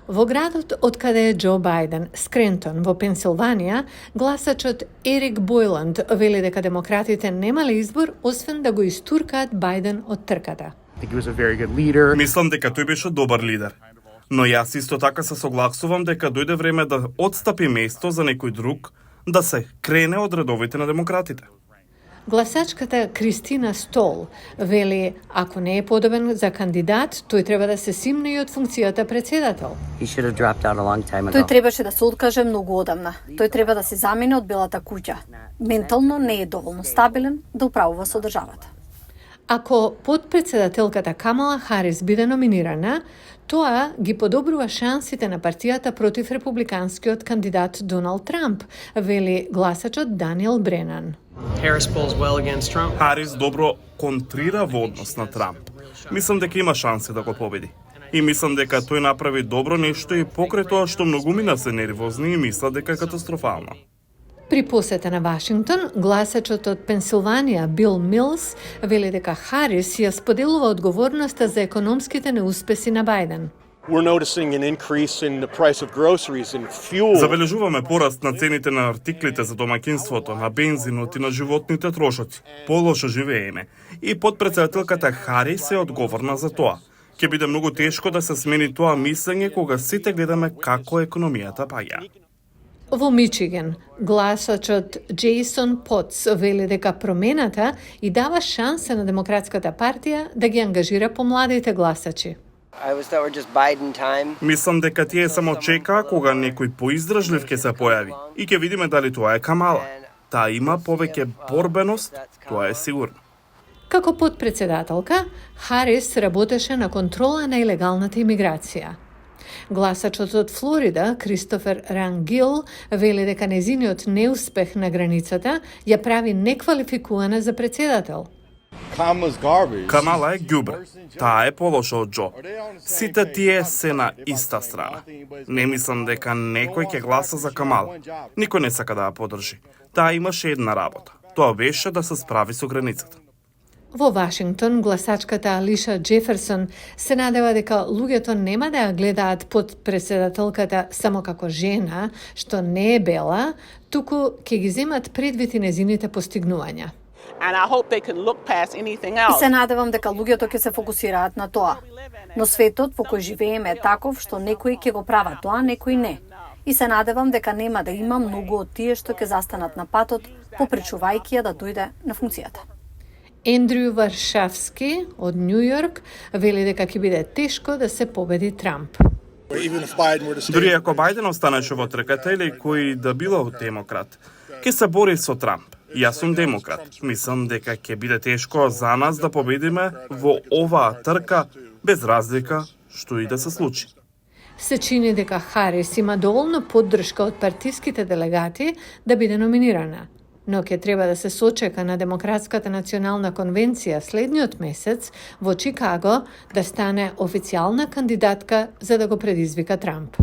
Во градот од каде е Џо Бајден, Скрентон, во Пенсилванија, гласачот Ерик Бојланд вели дека демократите немале избор освен да го истуркаат Бајден од трката. Мислам дека тој беше добар лидер. Но јас исто така се согласувам дека дојде време да отстапи место за некој друг да се крене од редовите на демократите. Гласачката Кристина Стол вели, ако не е подобен за кандидат, тој треба да се симне и од функцијата председател. Тој требаше да се откаже многу одамна. Тој треба да се замине од Белата куќа. Ментално не е доволно стабилен да управува со државата. Ако подпредседателката Камала Харис биде номинирана, тоа ги подобрува шансите на партијата против републиканскиот кандидат Доналд Трамп, вели гласачот Даниел Бренан. Харис добро контрира во однос на Трамп. Мислам дека има шанси да го победи. И мислам дека тој направи добро нешто и покрај тоа што многумина се нервозни и мислат дека е катастрофално. При посета на Вашингтон, гласачот од Пенсилванија Бил Милс вели дека Харис ја споделува одговорноста за економските неуспеси на Бајден. Забележуваме пораст на цените на артиклите за домаќинството, на бензинот и на животните трошоци. Полошо живееме. И подпредседателката Харис е одговорна за тоа. Ќе биде многу тешко да се смени тоа мислење кога сите гледаме како економијата паѓа. Во Мичиген, гласачот Джейсон Потс вели дека промената и дава шанса на Демократската партија да ги ангажира помладите гласачи. Мислам дека тие само чекаа кога некој поиздржлив ќе се појави и ќе видиме дали тоа е Камала. Таа има повеќе борбеност, тоа е сигурно. Како подпредседателка, Харис работеше на контрола на илегалната имиграција. Гласачот од Флорида, Кристофер Рангил, вели дека незиниот неуспех на границата ја прави неквалификувана за председател. Камала е ѓубре. Таа е полошо од Џо. Сите тие се на иста страна. Не мислам дека некој ќе гласа за Камала. Никој не сака да ја подржи. Таа имаше една работа. Тоа беше да се справи со границата. Во Вашингтон, гласачката Алиша Джеферсон се надева дека луѓето нема да ја гледаат под председателката само како жена, што не е бела, туку ќе ги земат предвид и незините постигнувања. И се надевам дека луѓето ќе се фокусираат на тоа. Но светот во кој живееме е таков што некои ќе го прават тоа, некои не. И се надевам дека нема да има многу од тие што ќе застанат на патот, попречувајќи ја да дојде на функцијата. Ендрю Варшавски од Нью Йорк вели дека ќе биде тешко да се победи Трамп. Дури ако Бајден останеше во трката или кој да било демократ, ќе се бори со Трамп. Јас сум демократ. Мислам дека ќе биде тешко за нас да победиме во оваа трка без разлика што и да се случи. Се чини дека Харис има доволно поддршка од партиските делегати да биде номинирана, но ќе треба да се сочека на Демократската национална конвенција следниот месец во Чикаго да стане официјална кандидатка за да го предизвика Трамп.